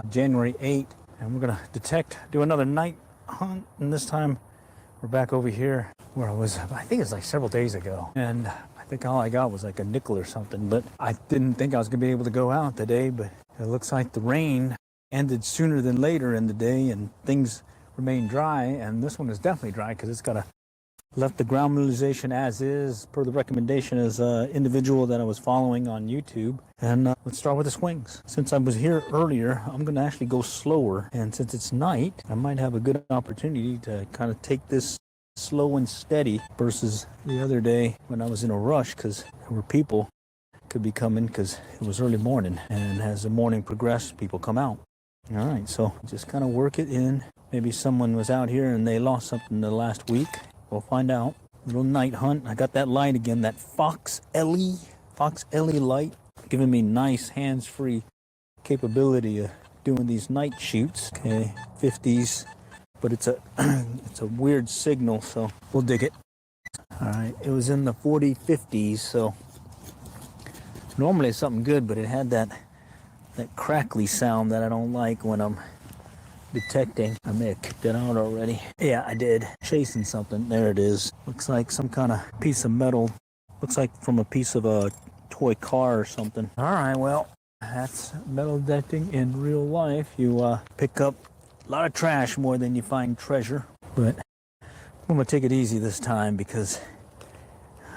January 8th, and we're gonna do another night hunt, and this time we're back over here where I was. I think it's like several days ago, and I think all I got was like a nickel or something, but I didn't think I was gonna be able to go out today, but it looks like the rain ended sooner than later in the day and things remain dry, and this one is definitely dry because it's got left the ground mineralization as is per the recommendation as individual that I was following on YouTube. And let's start with the swings. Since I was here earlier, I'm going to actually go slower. And since it's night, I might have a good opportunity to kind of take this slow and steady versus the other day when I was in a rush because there were people could be coming because it was early morning. And as the morning progressed, people come out. All right, so just kind of work it in. Maybe someone was out here and they lost something the last week. We'll find out. Little night hunt. I got that light again, that Fox LE light, giving me nice hands-free capability of doing these night shoots. Okay, 50s, but it's a it's a weird signal, so we'll dig it. All right, it was in the 50s, so normally it's something good, but it had that crackly sound that I don't like when I'm detecting. I may have kicked it out already. Yeah, I did. Chasing something. There it is. Looks like some kind of piece of metal. Looks like from a piece of a toy car or something. All right, well, that's metal detecting in real life. You pick up a lot of trash more than you find treasure. But I'm going to take it easy this time because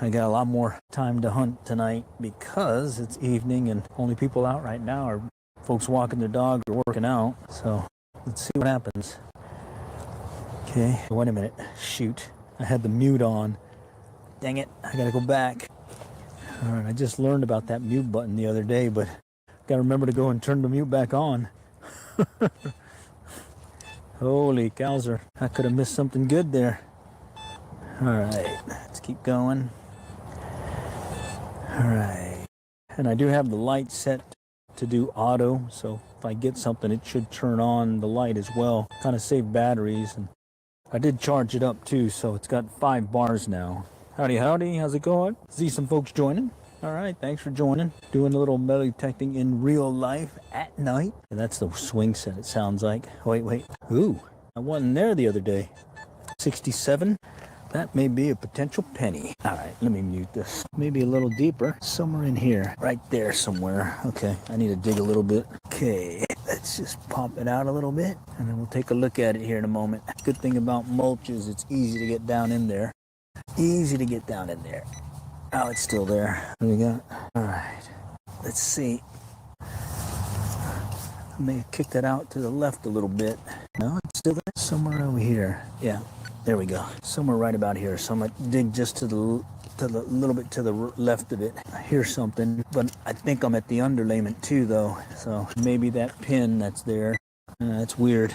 I got a lot more time to hunt tonight because it's evening and only people out right now are folks walking their dog or working out. So let's see what happens. Okay, wait a minute. Shoot, I had the mute on. Dang it, I gotta go back. All right, I just learned about that mute button the other day, but gotta remember to go and turn the mute back on. Holy cowser, I could have missed something good there. All right, let's keep going. All right, and I do have the light set to do auto, so if I get something it should turn on the light as well, kind of save batteries. And I did charge it up too, so it's got 5 bars now. Howdy, how's it going? See some folks joining. All right, thanks for joining. Doing a little metal detecting in real life at night. And that's the swing set, it sounds like. Wait. Ooh, I wasn't there the other day. 67. That may be a potential penny. All right, let me mute this. Maybe a little deeper, somewhere in here. Right there somewhere. Okay, I need to dig a little bit. Okay, let's just pop it out a little bit, and then we'll take a look at it here in a moment. Good thing about mulch is it's easy to get down in there. Easy to get down in there. Oh, it's still there. What do we got? All right, let's see. I may have kicked it out to the left a little bit. No, it's still there. Somewhere over here. Yeah. There we go. Somewhere right about here. So I'm gonna dig just to the little bit to the left of it. I hear something, but I think I'm at the underlayment too, though. So maybe that pin that's there. That's weird.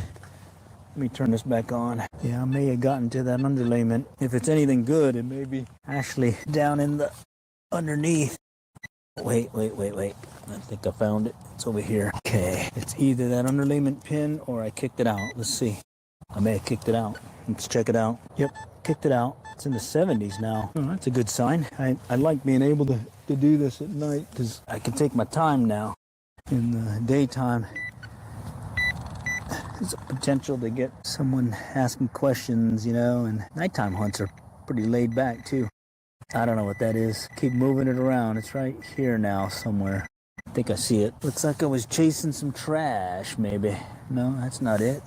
Let me turn this back on. Yeah, I may have gotten to that underlayment. If it's anything good, it may be actually down in the underneath. Wait. I think I found it. It's over here. Okay. It's either that underlayment pin or I kicked it out. Let's see. I may have kicked it out. Let's check it out. Yep, kicked it out. It's in the 70s now. Oh, that's a good sign. I like being able to do this at night because I can take my time now. In the daytime, there's a potential to get someone asking questions, and nighttime hunts are pretty laid back too. I don't know what that is. Keep moving it around. It's right here now somewhere. I think I see it. Looks like I was chasing some trash, maybe. No, that's not it.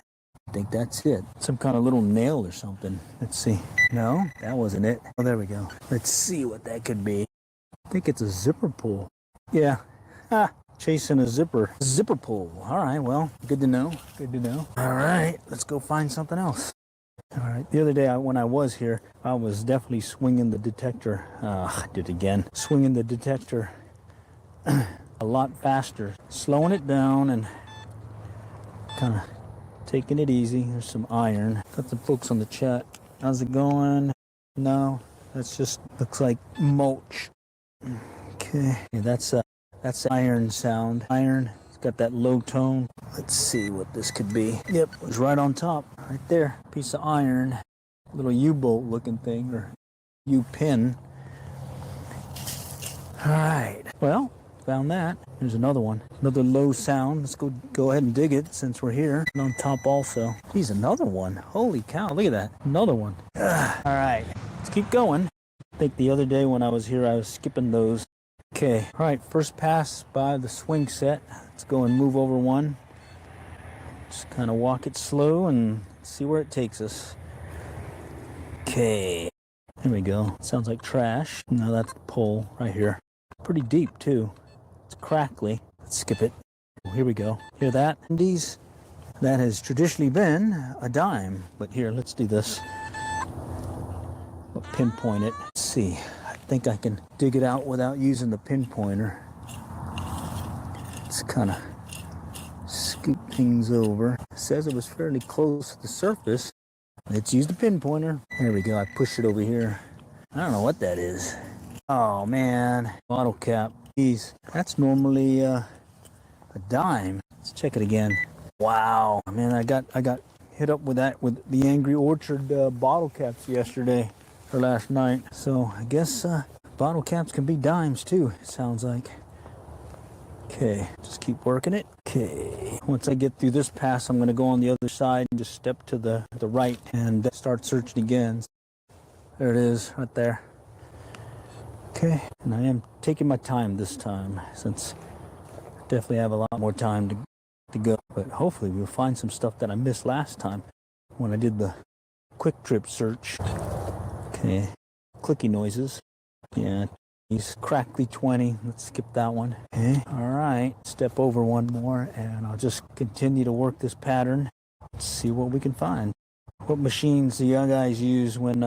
I think that's it. Some kind of little nail or something. Let's see. No, that wasn't it. Oh, there we go. Let's see what that could be. I think it's a zipper pull. Yeah. Chasing a zipper pull. All right, well, good to know. All right, let's go find something else. All right, the other day when I was here, I was definitely swinging the detector. I did it again. Swinging the detector a lot faster. Slowing it down and kind of taking it easy. There's some iron. Got some folks on the chat. How's it going? No, that's just looks like mulch. Okay, yeah, that's iron sound. Iron. It's got that low tone. Let's see what this could be. Yep, it was right on top, right there. Piece of iron, little U-bolt looking thing or U-pin. All right. Well, found that. There's another one. Another low sound. Let's go ahead and dig it since we're here. And on top also. Geez, another one. Holy cow, look at that. Another one. Ugh. All right, let's keep going. I think the other day when I was here, I was skipping those. Okay, all right, first pass by the swing set. Let's go and move over one. Just kind of walk it slow and see where it takes us. Okay, here we go. Sounds like trash. Now that's the pole right here. Pretty deep too. It's crackly. Let's skip it. Here we go. Hear that? These, that has traditionally been a dime. But here, let's do this. We'll pinpoint it. Let's see. I think I can dig it out without using the pinpointer. Let's kind of scoop things over. It says it was fairly close to the surface. Let's use the pinpointer. There we go. I push it over here. I don't know what that is. Oh man, bottle cap. Geez, that's normally a dime. Let's check it again. Wow, man, I got hit up with that with the Angry Orchard bottle caps yesterday or last night. So I guess bottle caps can be dimes too. It sounds like. Okay, just keep working it. Okay, once I get through this pass, I'm going to go on the other side and just step to the right and start searching again. There it is, right there. Okay, and I am taking my time this time since I definitely have a lot more time to go. But hopefully we'll find some stuff that I missed last time when I did the quick trip search. Okay, clicky noises. Yeah. He's crackly 20. Let's skip that one. Okay. All right. Step over one more, and I'll just continue to work this pattern. Let's see what we can find. What machines do you guys use when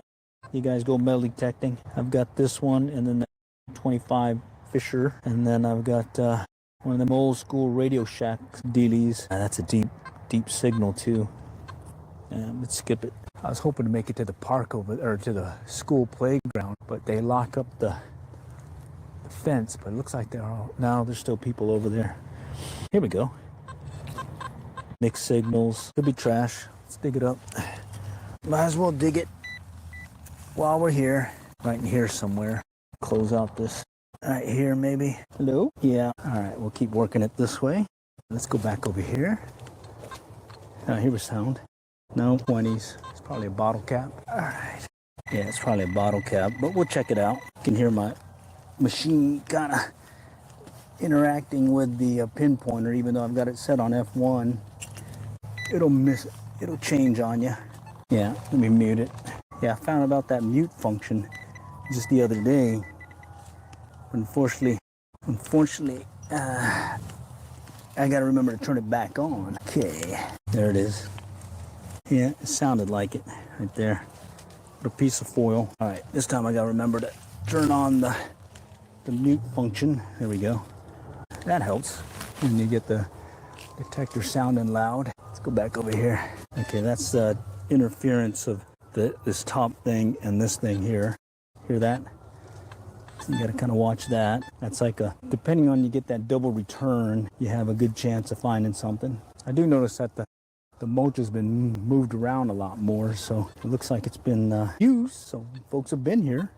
you guys go metal detecting? I've got this one, and then the 25 Fisher, and then I've got one of them old school Radio Shack dealies. That's a deep signal too. Let's skip it. I was hoping to make it to the park over there, or to the school playground, but they lock up the fence, but it looks like there's still people over there. Here we go. Mixed signals. Could be trash. Let's dig it up. Might as well dig it while we're here. Right in here somewhere. Close out this. Right here maybe. Hello? Yeah. All right, we'll keep working it this way. Let's go back over here. Here we sound. No, 20s. It's probably a bottle cap. All right. Yeah, it's probably a bottle cap, but we'll check it out. You can hear my machine kind of interacting with the pinpointer. Even though I've got it set on F1, it'll change on you. Yeah, let me mute it. Yeah, I found about that mute function just the other day. Unfortunately, I gotta remember to turn it back on. Okay, there it is. Yeah, it sounded like it right there. Put a piece of foil. All right, this time I gotta remember to turn on the mute function. There we go. That helps. And you get the detector sounding loud. Let's go back over here. Okay, that's the interference of this top thing and this thing here. Hear that? So you gotta kind of watch that. That's like depending on you get that double return, you have a good chance of finding something. I do notice that the mulch has been moved around a lot more, so it looks like it's been used, so folks have been here.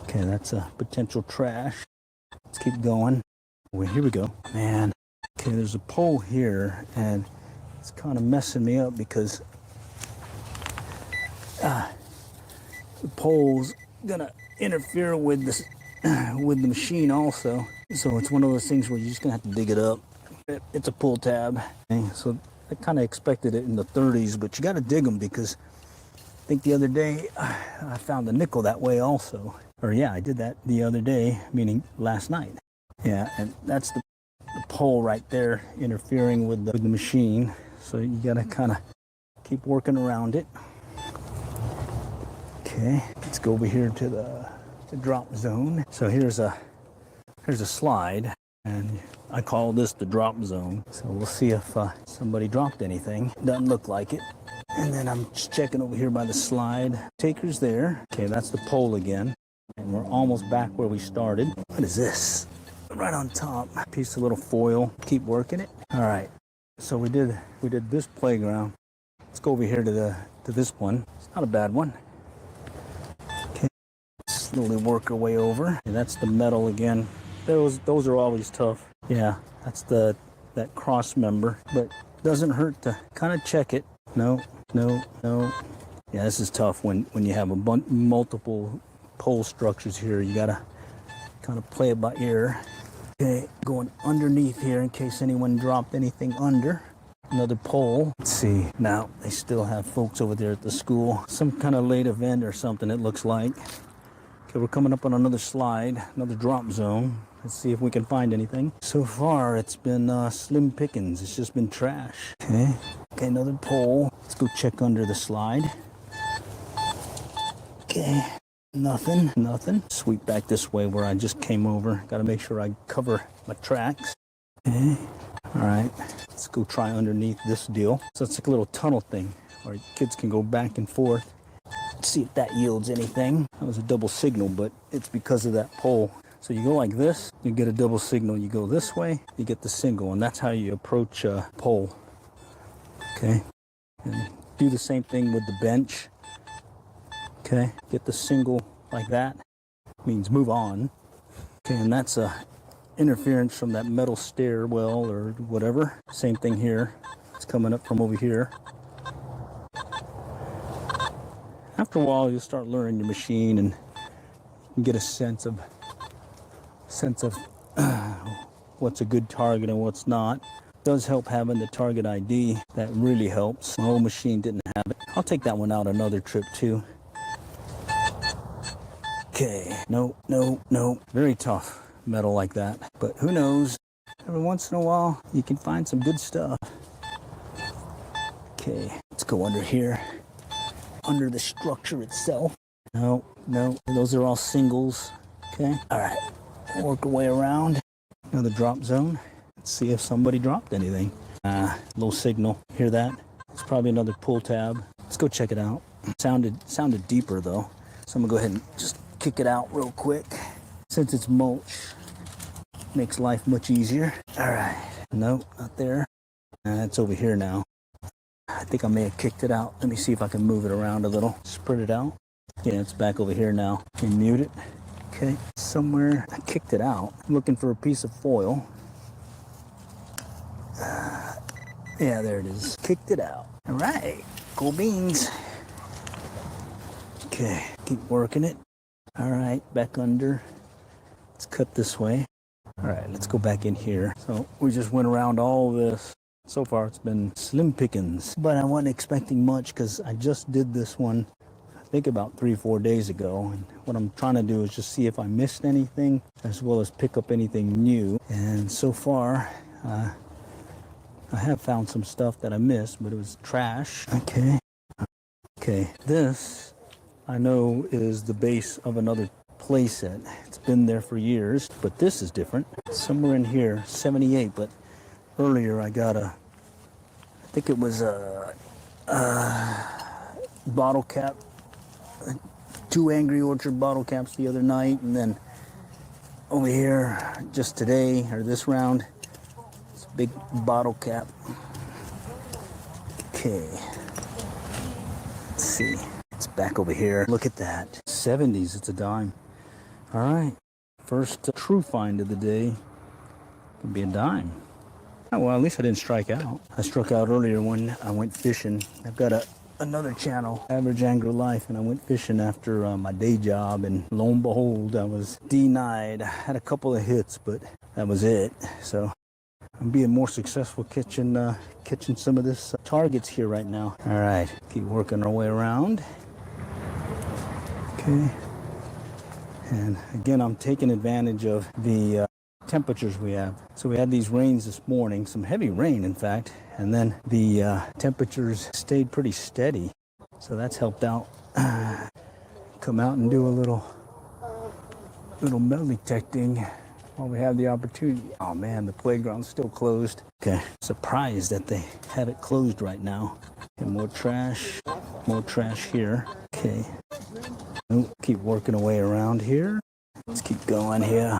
Okay, that's a potential trash. Let's keep going. Well, here we go. Man, okay, there's a pole here, and it's kind of messing me up because the pole's gonna interfere with this with the machine also. So it's one of those things where you're just gonna have to dig it up. It's a pull tab. Okay, so I kind of expected it in the 30s, but you got to dig them because I think the other day I found a nickel that way also. Or yeah, I did that the other day, meaning last night. Yeah, and that's the pole right there interfering with the machine. So you gotta kind of keep working around it. Okay, let's go over here to the drop zone. So here's a slide, and I call this the drop zone. So we'll see if somebody dropped anything. Doesn't look like it. And then I'm just checking over here by the slide. Taker's there. Okay, that's the pole again. And we're almost back where we started. What is this? Right on top. Piece of little foil. Keep working it. All right. So we did this playground. Let's go over here to this one. It's not a bad one. Okay. Slowly work our way over. And that's the metal again. those are always tough. Yeah, that's that cross member, but doesn't hurt to kind of check it. No. Yeah, this is tough when you have multiple pole structures here. You gotta kind of play it by ear. Okay, going underneath here in case anyone dropped anything under. Another pole. Let's see. Now, they still have folks over there at the school. Some kind of late event or something, it looks like. Okay, we're coming up on another slide, another drop zone. Let's see if we can find anything. So far, it's been slim pickings. It's just been trash. Okay, another pole. Let's go check under the slide. Okay, nothing. Sweep back this way where I just came over. Got to make sure I cover my tracks. Okay, all right. Let's go try underneath this deal. So it's like a little tunnel thing where kids can go back and forth. Let's see if that yields anything. That was a double signal, but it's because of that pole. So you go like this, you get a double signal. You go this way, you get the single, and that's how you approach a pole. Okay, and do the same thing with the bench. Okay, get the single like that. Means move on. Okay, and that's a interference from that metal stairwell or whatever. Same thing here. It's coming up from over here. After a while, you'll start learning your machine and you get a sense of what's a good target and what's not. It does help having the target ID. That really helps. My old machine didn't have it. I'll take that one out another trip too. Okay, no. Very tough metal like that. But who knows? Every once in a while, you can find some good stuff. Okay, let's go under here. Under the structure itself. No, those are all singles. Okay, all right, work our way around. Another drop zone. Let's see if somebody dropped anything. Low signal. Hear that? It's probably another pull tab. Let's go check it out. Sounded deeper though. So I'm gonna go ahead and just kick it out real quick. Since it's mulch, makes life much easier. All right, nope, not there. It's over here now. I think I may have kicked it out. Let me see if I can move it around a little. Spread it out. Yeah, it's back over here now. Can you mute it? Okay, somewhere I kicked it out. I'm looking for a piece of foil. Yeah, there it is. Kicked it out. All right, cool beans. Okay, keep working it. All right, back under. Let's cut this way. All right, let's go back in here. So we just went around all this. So far, it's been slim pickings, but I wasn't expecting much because I just did this one, I think about 3-4 days ago. And what I'm trying to do is just see if I missed anything as well as pick up anything new. And so far, I have found some stuff that I missed, but it was trash. Okay, this I know is the base of another playset. It's been there for years, but this is different. Somewhere in here, 78, but earlier I got I think it was a bottle cap, 2 Angry Orchard bottle caps the other night, and then over here, just today, or this round, it's a big bottle cap. Okay, let's see, it's back over here. Look at that, 70s, it's a dime. All right, first true find of the day, could be a dime. Oh, well, at least I didn't strike out. I struck out earlier when I went fishing. I've got another channel, Average Angler Life, and I went fishing after my day job, and lo and behold, I was denied. I had a couple of hits, but that was it. So I'm being more successful catching some of this targets here right now. All right, keep working our way around. Okay. And again, I'm taking advantage of the temperatures we have. So we had these rains this morning, some heavy rain in fact, and then the temperatures stayed pretty steady. So that's helped out. Come out and do a little metal detecting while we have the opportunity. Oh man, the playground's still closed. Okay, surprised that they have it closed right now. And more trash here. Okay, keep working our way around here. Let's keep going here.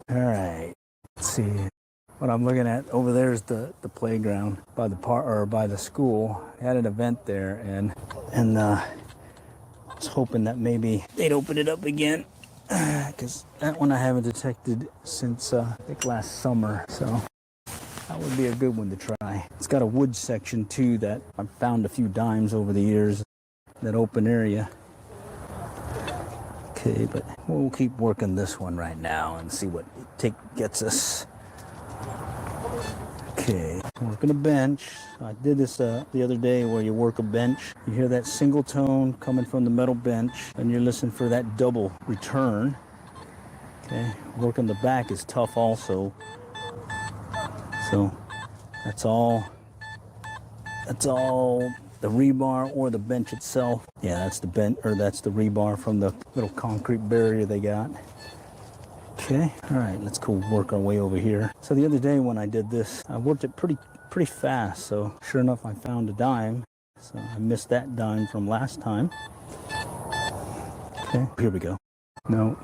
All right, let's see. What I'm looking at over there is the playground by the park or by the school. They had an event there, and I was hoping that maybe they'd open it up again. because that one I haven't detected since I think last summer, so that would be a good one to try. It's got a wood section too that I've found a few dimes over the years, that open area. Okay, but we'll keep working this one right now and see what it gets us. Okay, working a bench. I did this the other day where you work a bench. You hear that single tone coming from the metal bench, and you're listening for that double return. Okay, working the back is tough also. So that's all the rebar or the bench itself. Yeah, that's the that's the rebar from the little concrete barrier they got. Okay, all right, let's go work our way over here. So the other day when I did this, I worked it pretty fast. So sure enough, I found a dime. So I missed that dime from last time. Okay, here we go. No,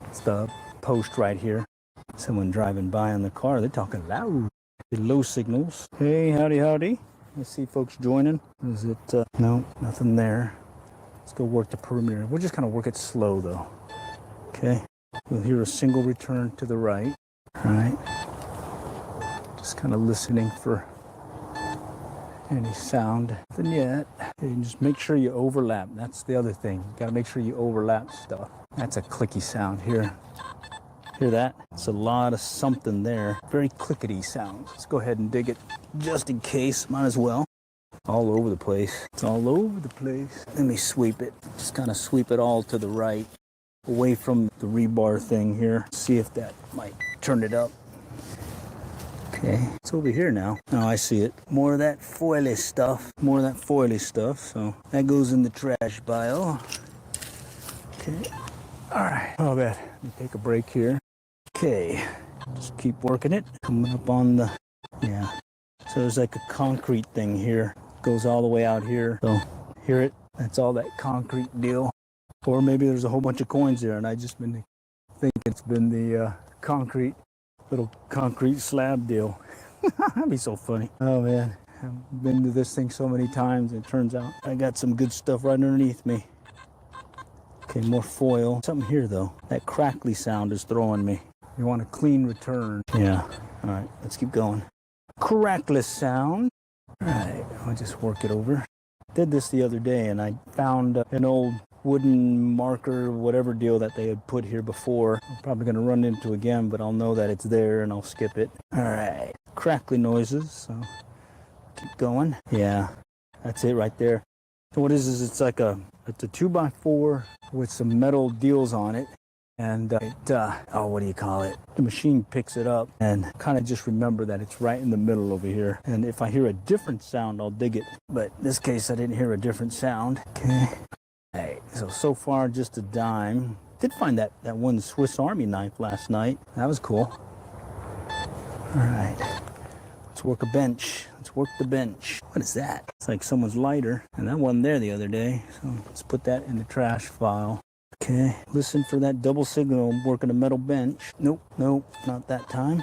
it's the post right here. Someone driving by in the car, they're talking loud. Low signals. Hey, howdy. I see folks joining. Is it, no, nothing there. Let's go work the perimeter. We'll just kind of work it slow though. Okay. We'll hear a single return to the right. All right. Just kind of listening for any sound. Nothing yet. Okay, just make sure you overlap. That's the other thing. You gotta make sure you overlap stuff. That's a clicky sound here. Hear that? It's a lot of something there. Very clickety sound. Let's go ahead and dig it just in case. Might as well. All over the place. It's all over the place. Let me sweep it. Just kind of sweep it all to the right. Away from the rebar thing here. See if that might turn it up. Okay. It's over here now. Oh, I see it. More of that foily stuff. So that goes in the trash pile. Okay. All right. Oh, bad. Let me take a break here. Okay, just keep working it. Coming up on the, yeah. So there's like a concrete thing here. Goes all the way out here. So hear it? That's all that concrete deal. Or maybe there's a whole bunch of coins there and I just think it's been the little concrete slab deal. That'd be so funny. Oh man, I've been to this thing so many times. It turns out I got some good stuff right underneath me. Okay, more foil. Something here though. That crackly sound is throwing me. You want a clean return. Yeah. All right, let's keep going. Crackly sound. All right, I'll just work it over. Did this the other day and I found an old wooden marker, whatever deal that they had put here before. I'm probably gonna run into again, but I'll know that it's there and I'll skip it. All right, crackly noises, so keep going. Yeah, that's it right there. So what is it's like it's a 2x4 with some metal deals on it. And what do you call it? The machine picks it up and kind of just remember that it's right in the middle over here. And if I hear a different sound, I'll dig it. But in this case, I didn't hear a different sound. Okay. All right, so far just a dime. Did find that one Swiss Army knife last night. That was cool. All right, let's work a bench. Let's work the bench. What is that? It's like someone's lighter. And that wasn't there the other day. So let's put that in the trash file. Okay, listen for that double signal. I'm working a metal bench. Nope, not that time.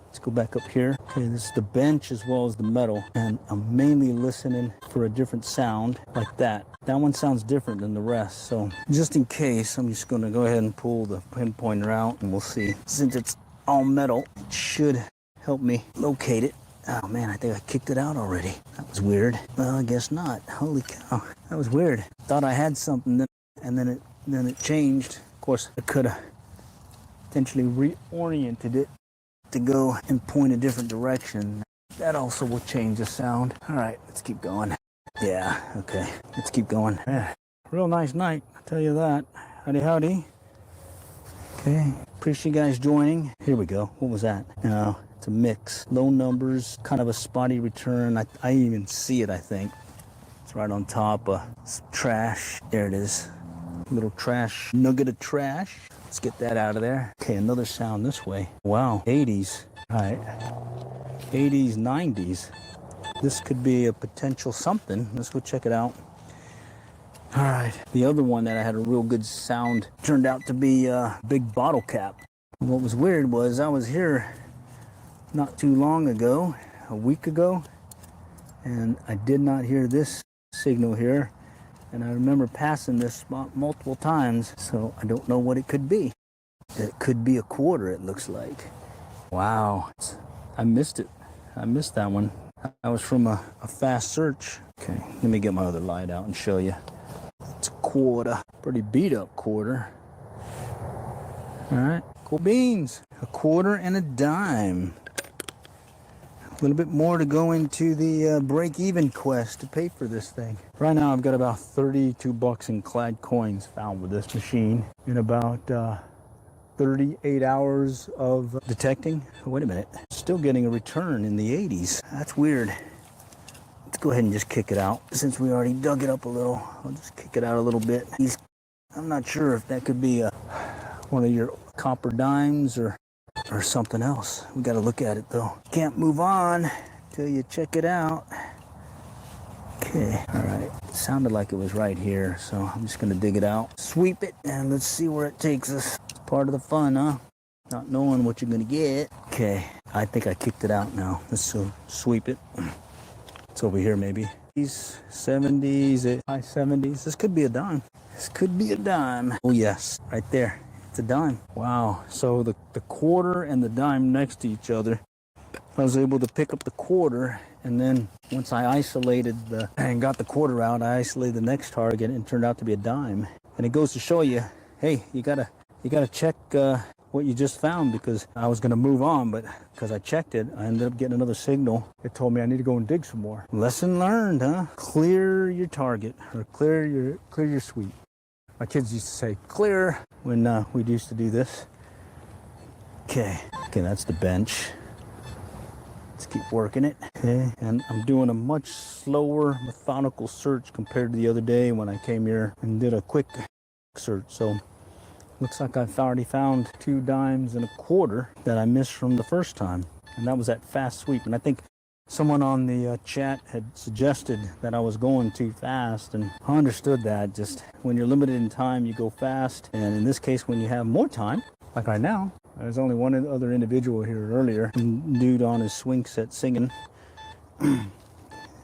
Let's go back up here. Okay, this is the bench as well as the metal. And I'm mainly listening for a different sound like that. That one sounds different than the rest. So just in case, I'm just gonna go ahead and pull the pinpointer out and we'll see. Since it's all metal, it should help me locate it. Oh man, I think I kicked it out already. That was weird. Well, I guess not. Holy cow, that was weird. Thought I had something and then it changed. Of course, I could have potentially reoriented it to go and point a different direction. That also will change the sound. All right, let's keep going. Yeah, okay, let's keep going. Yeah, real nice night, I'll tell you that. Howdy. Okay, appreciate you guys joining. Here we go. What was that? No, it's a mix. Low numbers, kind of a spotty return. I even see it, I think. It's right on top of some trash. There it is. Little trash, nugget of trash. Let's get that out of there. Okay, another sound this way. Wow, 80s. All right, 80s, 90s. This could be a potential something. Let's go check it out. All right, the other one that I had a real good sound turned out to be a big bottle cap. What was weird was I was here not too long ago, a week ago, and I did not hear this signal here. and I remember passing this spot multiple times, so I don't know what it could be. It could be a quarter, it looks like. Wow, I missed it. I missed that one. That was from a fast search. Okay, let me get my other light out and show you. It's a quarter, pretty beat up quarter. All right, cool beans. A quarter and a dime. A little bit more to go into the break-even quest to pay for this thing. Right now I've got about 32 bucks in clad coins found with this machine in about 38 hours of detecting. Oh, wait a minute, still getting a return in the 80s. That's weird. Let's go ahead and just kick it out. Since we already dug it up a little, I'll just kick it out a little bit. I'm not sure if that could be one of your copper dimes or something else. We got to look at it though. Can't move on till you check it out. Okay, all right. It sounded like it was right here, so I'm just gonna dig it out, sweep it, and let's see where it takes us. It's part of the fun, huh? Not knowing what you're gonna get. Okay, I think I kicked it out now. Let's sweep it. It's over here maybe. These 70s, high 70s. This could be a dime. This could be a dime. Oh yes, right there. It's a dime. Wow, so the quarter and the dime next to each other. I was able to pick up the quarter, and then once I isolated and got the quarter out, I isolated the next target, and it turned out to be a dime. And it goes to show you, hey, you gotta check what you just found, because I was gonna move on, but because I checked it, I ended up getting another signal. It told me I need to go and dig some more. Lesson learned, huh? Clear your target, or clear your sweep. My kids used to say clear when we used to do this. Okay, that's the bench. Let's keep working it. Okay, and I'm doing a much slower, methodical search compared to the other day when I came here and did a quick search. So looks like I've already found 2 dimes and a quarter that I missed from the first time, and that was that fast sweep. And I think someone on the chat had suggested that I was going too fast, and I understood that. Just when you're limited in time, you go fast, and in this case, when you have more time, like right now, there's only one other individual here earlier, a dude on his swing set singing, and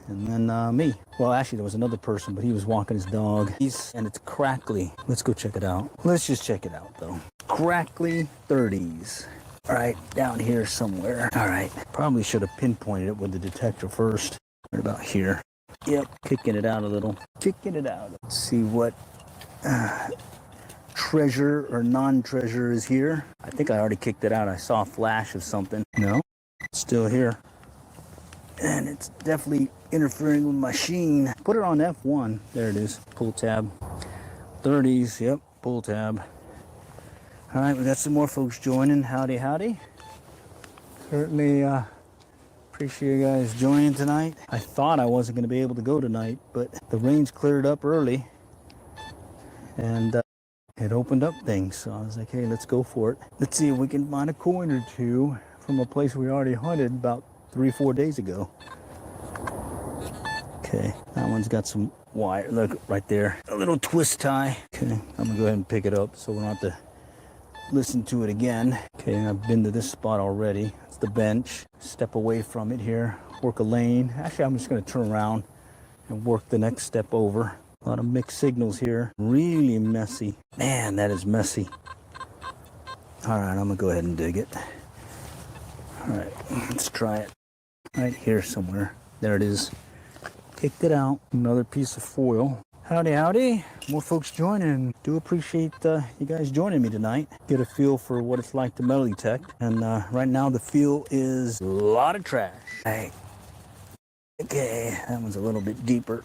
then me. Well, actually, there was another person, but he was walking his dog. And it's crackly. Let's go check it out. Let's just check it out, though. Crackly 30s. All right, down here somewhere. All right, probably should have pinpointed it with the detector first. Right about here. Yep, kicking it out a little. Kicking it out. Let's see what treasure or non-treasure is here. I think I already kicked it out. I saw a flash of something. No, it's still here. And it's definitely interfering with my machine. Put it on F1. There it is. Pull tab. 30s. Yep, pull tab. All right, we got some more folks joining. Howdy, howdy. Certainly appreciate you guys joining tonight. I thought I wasn't going to be able to go tonight, but the rain's cleared up early, and it opened up things. So I was like, hey, let's go for it. Let's see if we can find a coin or two from a place we already hunted about 3-4 days ago. Okay, that one's got some wire. Look, right there. A little twist tie. Okay, I'm going to go ahead and pick it up so we don't have to listen to it again. Okay, I've been to this spot already. It's the bench. Step away from it here. Work a lane. Actually, I'm just going to turn around and work the next step over. A lot of mixed signals here. Really messy. Man, that is messy. All right, I'm going to go ahead and dig it. All right, let's try it. Right here somewhere. There it is. Kicked it out. Another piece of foil. Howdy, howdy. More folks joining. Do appreciate you guys joining me tonight. Get a feel for what it's like to metal detect. And right now the feel is a lot of trash. Hey. Okay, that one's a little bit deeper.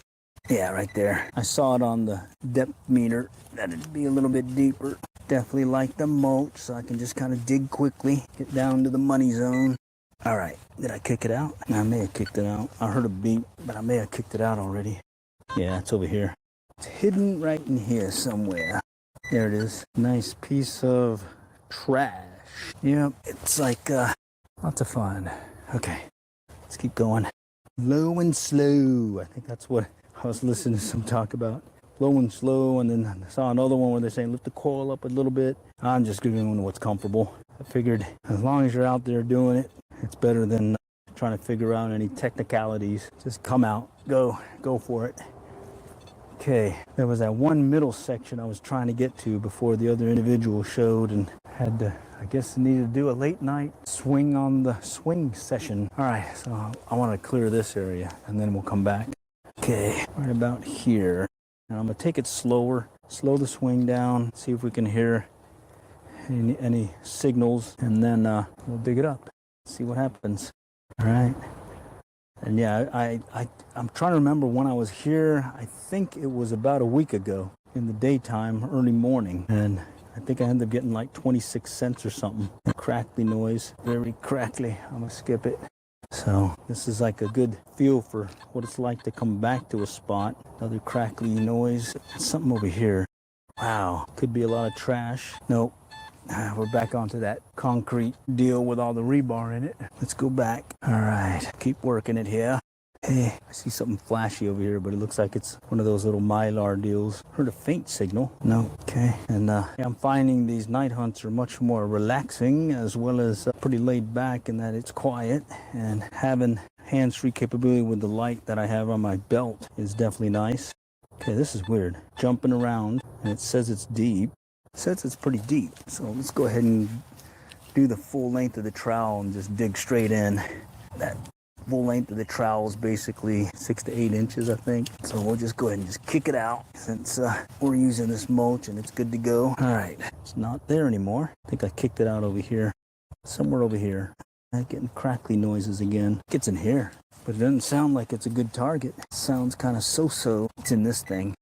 Yeah, right there. I saw it on the depth meter that it'd be a little bit deeper. Definitely like the mulch, so I can just kind of dig quickly, get down to the money zone. All right, did I kick it out? I may have kicked it out. I heard a beep, but I may have kicked it out already. Yeah, it's over here. It's hidden right in here somewhere. There it is. Nice piece of trash. Yep, it's like lots of fun. Okay, let's keep going. Low and slow. I think that's what I was listening to some talk about. Low and slow, and then I saw another one where they're saying lift the coil up a little bit. I'm just doing what's comfortable. I figured as long as you're out there doing it, it's better than trying to figure out any technicalities. Just come out, go for it. Okay, there was that one middle section I was trying to get to before the other individual showed, and had to, I guess, needed to do a late night swing on the swing session. All right, so I want to clear this area and then we'll come back. Okay, right about here. Now I'm gonna take it slower, slow the swing down, see if we can hear any signals, and then we'll dig it up, see what happens. All right. And yeah, I'm trying to remember when I was here. I think it was about a week ago in the daytime, early morning. And I think I ended up getting like 26 cents or something. A crackly noise, very crackly. I'm gonna skip it. So this is like a good feel for what it's like to come back to a spot. Another crackly noise. Something over here. Wow, could be a lot of trash. Nope. We're back onto that concrete deal with all the rebar in it. Let's go back. All right, keep working it here. Hey, I see something flashy over here, but it looks like it's one of those little mylar deals. Heard a faint signal. No, okay. And I'm finding these night hunts are much more relaxing, as well as pretty laid back in that it's quiet. And having hands-free capability with the light that I have on my belt is definitely nice. Okay, this is weird. Jumping around, and it says it's deep. It says it's pretty deep, so let's go ahead and do the full length of the trowel and just dig straight in. That full length of the trowel is basically 6 to 8 inches, I think. So we'll just go ahead and just kick it out since we're using this mulch and it's good to go. All right, it's not there anymore. I think I kicked it out over here, somewhere over here. I'm getting crackly noises again. It gets in here, but it doesn't sound like it's a good target. It sounds kind of so-so. It's in this thing,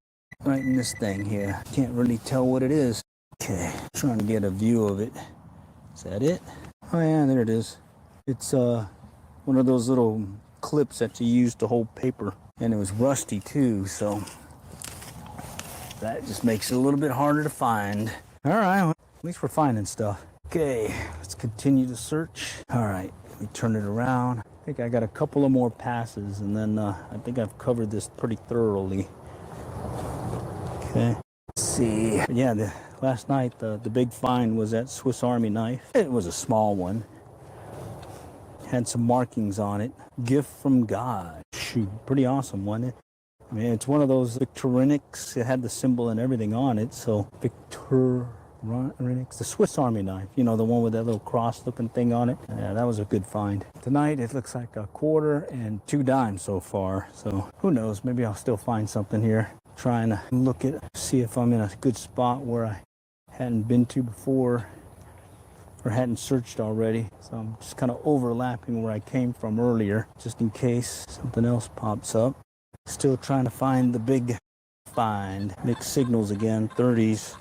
right in this thing here. Can't really tell what it is. Okay, trying to get a view of it. Is that it? Oh yeah, there it is. It's one of those little clips that you use to hold paper, and it was rusty too, so that just makes it a little bit harder to find. All right, well, at least we're finding stuff. Okay, let's continue to search. All right, let me turn it around. I think I got a couple of more passes, and then I think I've covered this pretty thoroughly. Okay, let's see. Yeah, last night the big find was that Swiss Army knife. It was a small one. Had some markings on it. Gift from God. Shoot, pretty awesome, wasn't it? I mean, it's one of those Victorinics. It had the symbol and everything on it. So Victorinics, the Swiss Army knife. You know, the one with that little cross-looking thing on it. Yeah, that was a good find. Tonight it looks like a quarter and 2 dimes so far. So who knows? Maybe I'll still find something here. Trying to look at, see if I'm in a good spot where I hadn't been to before or hadn't searched already. So I'm just kind of overlapping where I came from earlier, just in case something else pops up. Still trying to find the big find. Mixed signals again, 30s.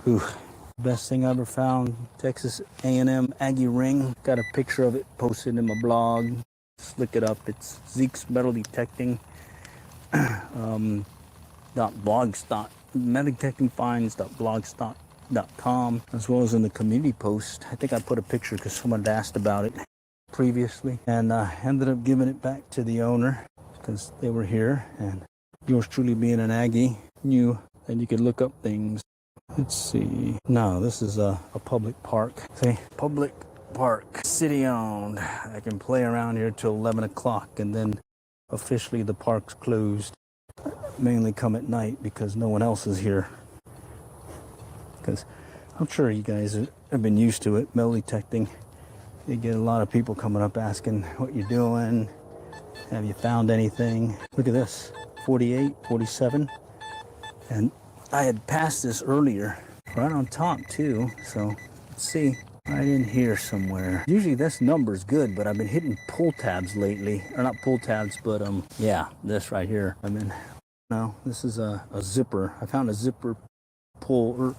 Ooh, best thing I ever found, Texas A&M Aggie ring. Got a picture of it posted in my blog. Just look it up. It's Zeke's metal detecting. metal detectingfinds.blogspot.com, as well as in the community post. I think I put a picture because someone had asked about it previously, and ended up giving it back to the owner because they were here, and yours truly being an Aggie knew that you could look up things. Let's see. No, this is a public park. See, public park, city owned. I can play around here till 11 o'clock, and then officially the park's closed. Mainly come at night because no one else is here. Because I'm sure you guys have been used to it, metal detecting. You get a lot of people coming up asking what you're doing. Have you found anything? Look at this, 48, 47. And I had passed this earlier, right on top too. So let's see, right in here somewhere. Usually this number's good, but I've been hitting pull tabs lately. Or not pull tabs, but yeah, this right here. No, this is a zipper. I found a zipper pull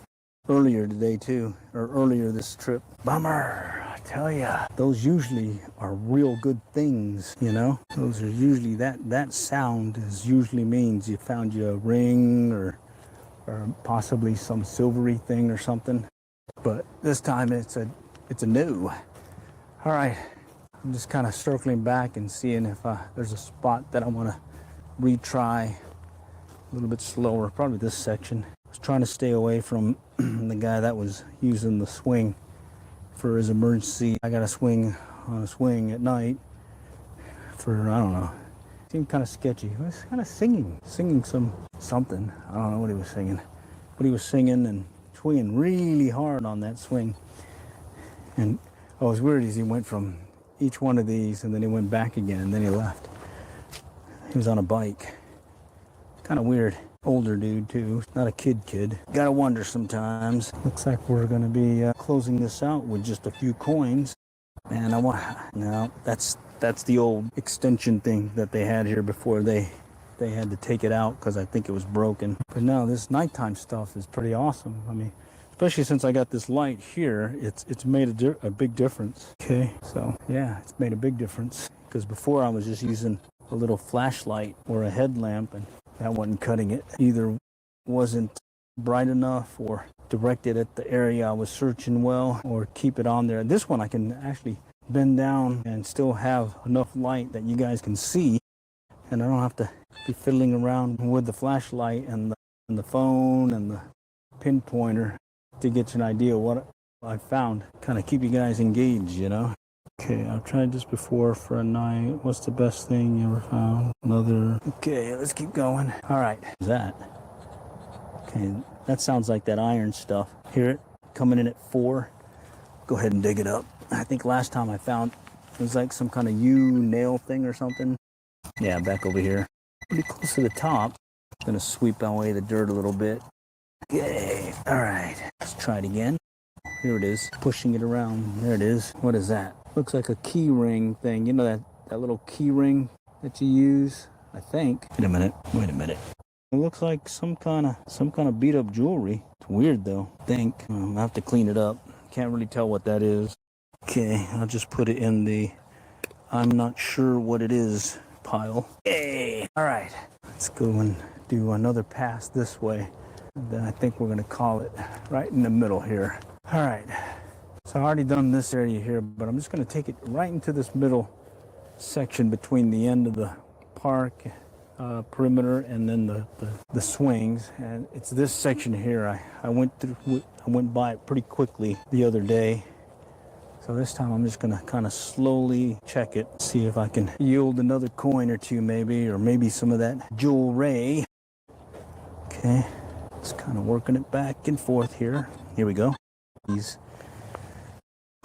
earlier today too, or earlier this trip. Bummer, I tell ya. Those usually are real good things, you know? Those are usually, that sound is usually means you found you a ring or possibly some silvery thing or something. But this time it's a no. All right, I'm just kind of circling back and seeing if there's a spot that I want to retry. A little bit slower, probably this section. I was trying to stay away from the guy that was using the swing for his emergency. I got a swing on a swing at night for, I don't know, Seemed kind of sketchy. He was kind of singing something. I don't know what he was singing, but he was singing and swinging really hard on that swing. And what was weird is he went from each one of these and then he went back again and then he left. He was on a bike. Kind of weird. Older dude too, not a kid. Gotta wonder sometimes. Looks like we're gonna be closing this out with just a few coins. And that's the old extension thing that they had here before they had to take it out because I think it was broken. But now this nighttime stuff is pretty awesome. I mean, especially since I got this light here, it's made a big difference. Okay, so yeah, it's made a big difference because before I was just using a little flashlight or a headlamp and that wasn't cutting it. Either wasn't bright enough or directed at the area I was searching well or keep it on there. This one I can actually bend down and still have enough light that you guys can see, and I don't have to be fiddling around with the flashlight and the phone and the pinpointer to get you an idea of what I found. Kind of keep you guys engaged, you know. Okay, I've tried this before for a night. What's the best thing you ever found? Another. Okay, let's keep going. All right, what's that? Okay, that sounds like that iron stuff. Hear it coming in at 4. Go ahead and dig it up. I think last time I found it was like some kind of nail thing or something. Yeah, back over here. Pretty close to the top. Gonna sweep away the dirt a little bit. Okay, all right. Let's try it again. Here it is, pushing it around. There it is. What is that? Looks like a key ring thing. You know that little key ring that you use, I think. Wait a minute. It looks like some kind of beat up jewelry. It's weird though. I think I'll have to clean it up. Can't really tell what that is. Okay, I'll just put it in the I'm not sure what it is pile. Hey, all right. Let's go and do another pass this way. And then I think we're gonna call it right in the middle here. All right. So I already done this area here, but I'm just gonna take it right into this middle section between the end of the park perimeter and then the swings, and it's this section here. I went by it pretty quickly the other day, so this time I'm just gonna kind of slowly check it, see if I can yield another coin or two, maybe, or maybe some of that jewelry. Okay, just kind of working it back and forth here. Here we go.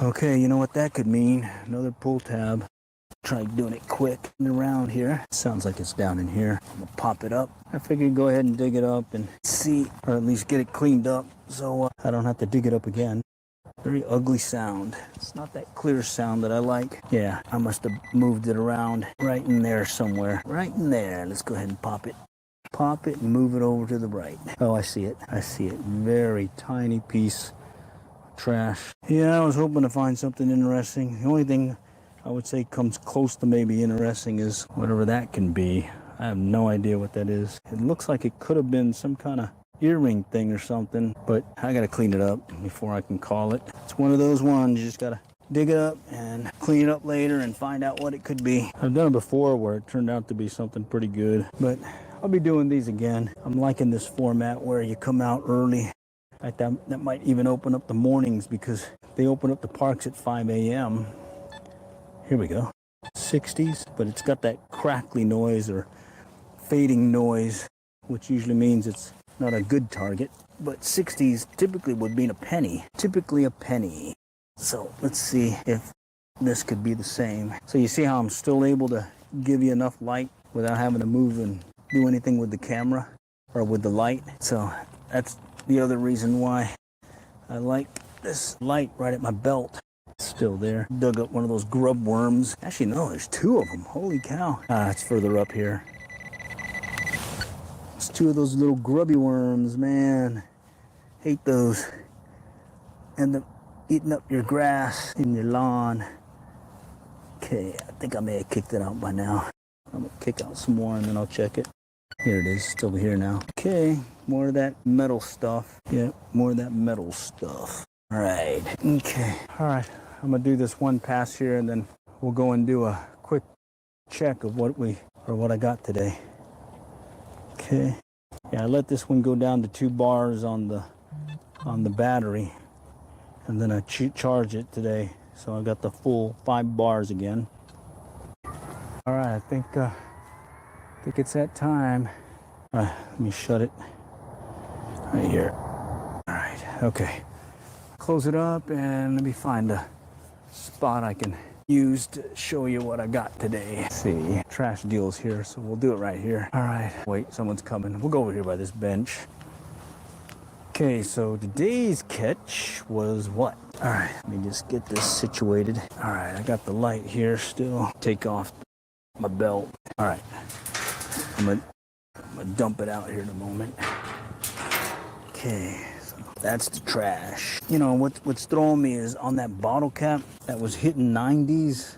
Okay, you know what that could mean? Another pull tab. Try doing it quick and around here. Sounds like it's down in here. I'm gonna pop it up. I figured go ahead and dig it up and see, or at least get it cleaned up so I don't have to dig it up again. Very ugly sound. It's not that clear sound that I like. Yeah, I must have moved it around right in there somewhere. Right in there. Let's go ahead and pop it. Pop it and move it over to the right. Oh, I see it. Very tiny piece of trash. Yeah, I was hoping to find something interesting. The only thing I would say comes close to maybe interesting is whatever that can be. I have no idea what that is. It looks like it could have been some kind of earring thing or something, but I gotta clean it up before I can call it. It's one of those ones, you just gotta dig it up and clean it up later and find out what it could be. I've done it before where it turned out to be something pretty good, but I'll be doing these again. I'm liking this format where you come out early. Like that might even open up the mornings because they open up the parks at 5 a.m. Here we go. 60s, but it's got that crackly noise or fading noise, which usually means it's not a good target. But 60s typically would mean a penny. Typically a penny. So let's see if this could be the same. So you see how I'm still able to give you enough light without having to move and do anything with the camera or with the light. So that's the other reason why I like this light right at my belt. Still there. Dug up one of those grub worms. Actually, no, there's 2 of them. Holy cow. It's further up here. It's 2 of those little grubby worms, man. Hate those. End up eating up your grass in your lawn. Okay, I think I may have kicked it out by now. I'm gonna kick out some more and then I'll check it. Here it is, it's over here now. Okay, more of that metal stuff. Yeah, more of that metal stuff. All right, okay. All right, I'm gonna do this one pass here and then we'll go and do a quick check of what I got today. Okay, yeah, I let this one go down to 2 bars on the battery, and then I charge it today, so I got the full 5 bars again. All right, I think think it's that time. Let me shut it right here. All right, okay. Close it up and let me find a spot I can use to show you what I got today. Let's see, trash deals here, so we'll do it right here. All right, wait, someone's coming. We'll go over here by this bench. Okay, so today's catch was what? All right, let me just get this situated. All right, I got the light here still. Take off my belt. All right, I'm gonna dump it out here in a moment. Okay, so that's the trash. You know, what's throwing me is on that bottle cap that was hitting 90s,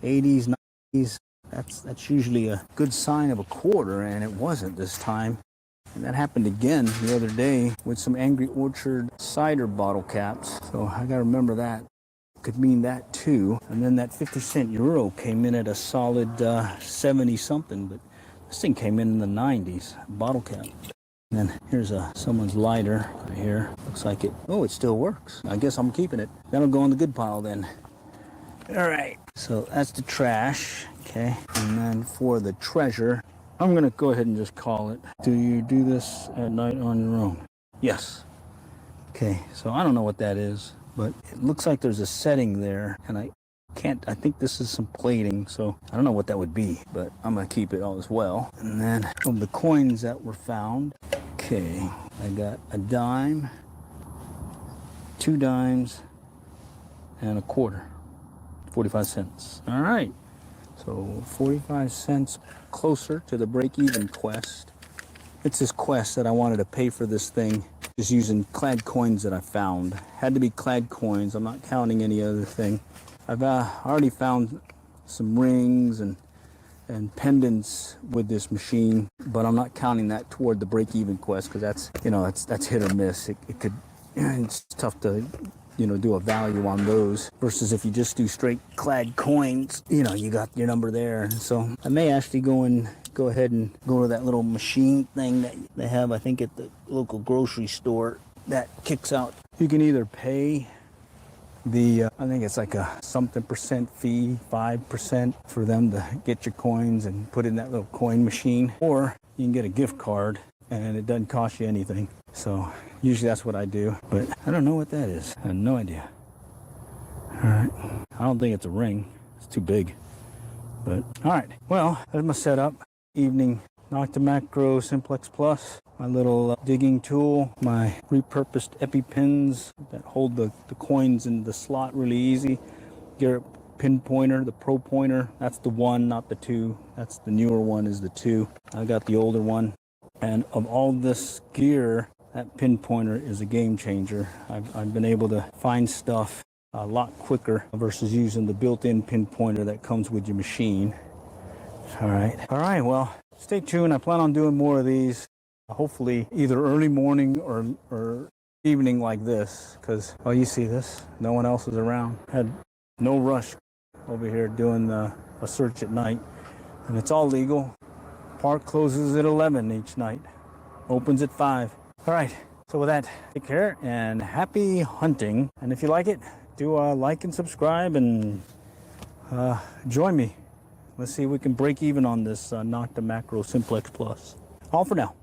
80s, 90s. That's usually a good sign of a quarter, and it wasn't this time. And that happened again the other day with some Angry Orchard cider bottle caps. So I gotta remember that. Could mean that too. And then that 50-cent euro came in at a solid 70 something, but this thing came in the 90s, bottle cap. And then here's someone's lighter right here. Looks like it still works. I guess I'm keeping it. That'll go in the good pile then. All right, so that's the trash, okay? And then for the treasure, I'm gonna go ahead and just call it. Do you do this at night on your own? Yes. Okay, so I don't know what that is, but it looks like there's a setting there, and I think this is some plating, so I don't know what that would be, but I'm gonna keep it all as well. And then of the coins that were found, okay, I got a dime, 2 dimes, and a quarter, 45 cents. All right, so 45 cents closer to the break-even quest. It's this quest that I wanted to pay for this thing just using clad coins that I found. Had to be clad coins. I'm not counting any other thing. I've already found some rings and pendants with this machine, but I'm not counting that toward the break-even quest because that's hit or miss. It's tough to do a value on those versus if you just do straight clad coins, you got your number there. So I may actually go ahead and go to that little machine thing that they have, I think, at the local grocery store that kicks out. You can either pay I think it's like a something percent fee, 5% for them to get your coins and put in that little coin machine, or you can get a gift card and it doesn't cost you anything. So usually that's what I do, but I don't know what that is. I have no idea. All right, I don't think it's a ring. It's too big. But all right, well, that's my setup. Evening Nocta Macro Simplex Plus, my little digging tool, my repurposed EpiPens that hold the coins in the slot really easy. Garrett pin pointer, the Pro pointer, that's the 1, not the 2. That's the newer one is the 2. I got the older one. And of all this gear, that pin pointer is a game changer. I've been able to find stuff a lot quicker versus using the built-in pin pointer that comes with your machine. All right, well, stay tuned. I plan on doing more of these, hopefully either early morning or evening like this, because, oh, you see this? No one else is around. Had no rush over here doing a search at night, and it's all legal. Park closes at 11 each night, opens at 5. All right, so with that, take care and happy hunting. And if you like it, do like and subscribe and join me. Let's see if we can break even on this Nocta Macro Simplex Plus. All for now.